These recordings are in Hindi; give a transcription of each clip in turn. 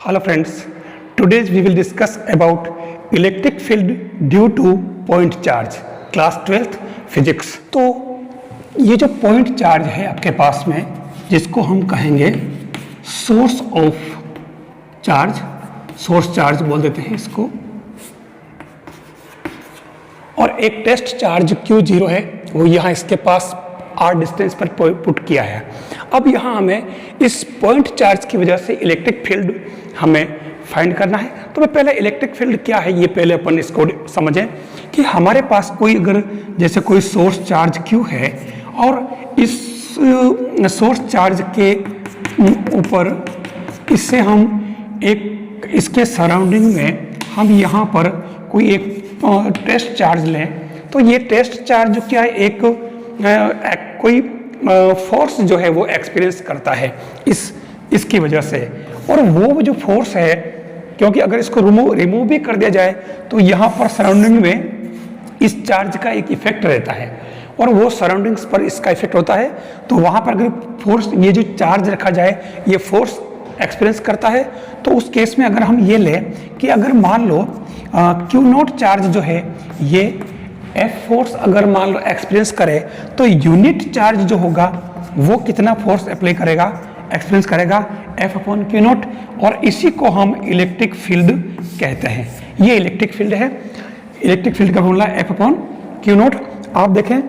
Hello friends, today we will discuss about electric field due to point charge, class 12th physics। तो ये जो point charge है आपके पास में, जिसको हम कहेंगे source of charge, source charge बोल देते हैं इसको, और एक टेस्ट चार्ज Q0 है, वो यहाँ इसके पास r डिस्टेंस पर पुट किया है। अब यहाँ हमें इस पॉइंट चार्ज की वजह से इलेक्ट्रिक फील्ड हमें फाइंड करना है। तो मैं पहले इलेक्ट्रिक फील्ड क्या है ये पहले अपन इसको समझें कि हमारे पास कोई अगर जैसे कोई सोर्स चार्ज Q है और इस सोर्स चार्ज के ऊपर इससे हम एक इसके सराउंडिंग में हम यहाँ पर कोई एक टेस्ट चार्ज लें, तो ये टेस्ट चार्ज क्या है, एक कोई फोर्स जो है वो एक्सपीरियंस करता है इसकी वजह से। और वो जो फोर्स है, क्योंकि अगर इसको रिमूव भी कर दिया जाए तो यहाँ पर सराउंडिंग में इस चार्ज का एक इफेक्ट रहता है और वो सराउंडिंग्स पर इसका इफेक्ट होता है। तो वहाँ पर अगर फोर्स ये जो चार्ज रखा जाए ये फोर्स एक्सपीरियंस करता है, तो उस केस में अगर हम ये लें कि अगर मान लो Q0 चार्ज जो है ये F फोर्स अगर मान लो एक्सपीरियंस करे, तो यूनिट चार्ज जो होगा वो कितना फोर्स अप्लाई करेगा, एक्सपीरियंस करेगा, F/Q0, और इसी को हम इलेक्ट्रिक फील्ड कहते हैं। ये इलेक्ट्रिक फील्ड है। इलेक्ट्रिक फील्ड का फॉर्मूला F/Q0। आप देखें,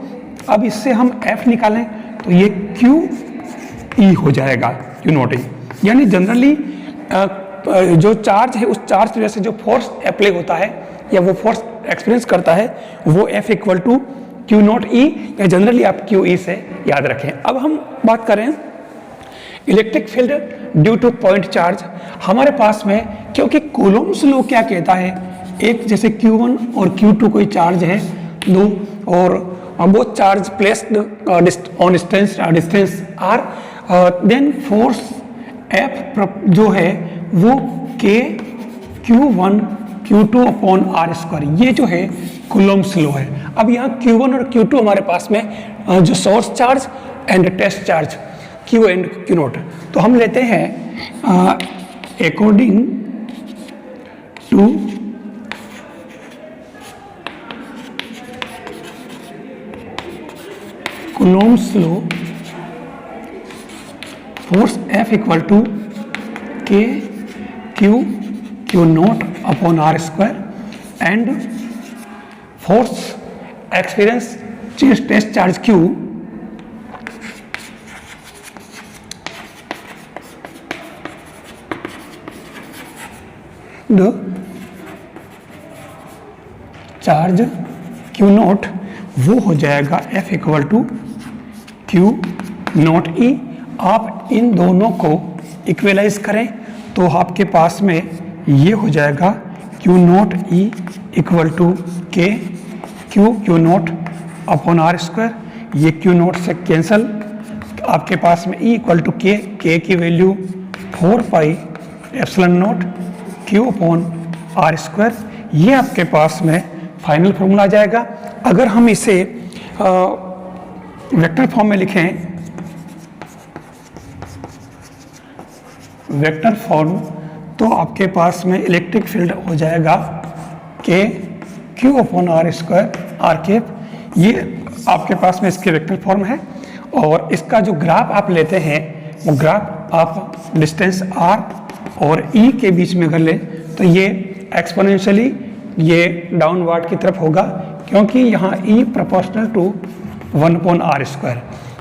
अब इससे हम F निकालें तो ये QE हो जाएगा, Q0E। यानी जनरली जो चार्ज है उस चार्ज की वजह से जो फोर्स अप्लाई होता है या वो फोर्स एक्सपीरियंस करता है वो F=Q0E, या जनरली आप QE से याद रखें। अब हम बात करें electric field due two point charge. हमारे पास में क्योंकि कूलोम्स लॉ क्या कहता है, एक जैसे Q1 और Q2 कोई चार्ज है दो, और both charge placed on distance R, then force F जो है वो Q1 Q2 अपॉन R², ये जो है कूलोम्स लॉ है। अब यहाँ Q1 और Q2 हमारे पास में जो source charge and test charge Q and Q0, तो हम लेते हैं according to Coulomb's law force F=K Q0 upon R² and force experience test charge Q the charge Q0 वो हो जाएगा F=Q0E। आप इन दोनों को इक्वलाइज करें तो आपके पास में ये हो जाएगा Q0E =K Q0 upon R²। ये Q0 से कैंसल, आपके पास में E =K, K की वैल्यू 4πε0 Q अपॉन R²। ये आपके पास में फाइनल फॉर्मूला आ जाएगा। अगर हम इसे वेक्टर फॉर्म में लिखें, वेक्टर फॉर्म, तो आपके पास में इलेक्ट्रिक फील्ड हो जाएगा K Q अपॉन R²। ये आपके पास में इसके वेक्टर फॉर्म है, और इसका जो ग्राफ आप लेते हैं वो ग्राफ आप डिस्टेंस R और E के बीच में अगर लें तो ये एक्सपोनेंशियली ये डाउनवर्ड की तरफ होगा, क्योंकि यहाँ E प्रोपोर्शनल टू 1/R²।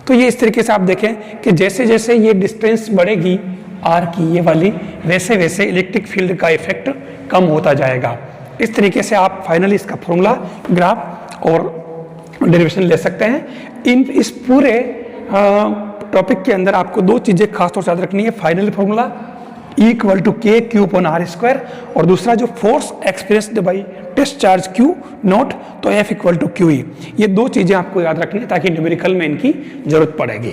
तो ये इस तरीके से आप देखें कि जैसे जैसे ये डिस्टेंस बढ़ेगी R की ये वाली, वैसे वैसे इलेक्ट्रिक फील्ड का इफेक्ट कम होता जाएगा। इस तरीके से आप फाइनली इसका फॉर्मूला, ग्राफ और डेरिवेशन ले सकते हैं। इस पूरे टॉपिक के अंदर आपको दो चीज़ें खास तौर से याद रखनी है। Final formula E =K Q upon R², और दूसरा जो force experienced by test charge Q0, तो F=QE। ये दो चीज़ें आपको याद रखनी है ताकि न्यूमेरिकल में इनकी जरूरत पड़ेगी।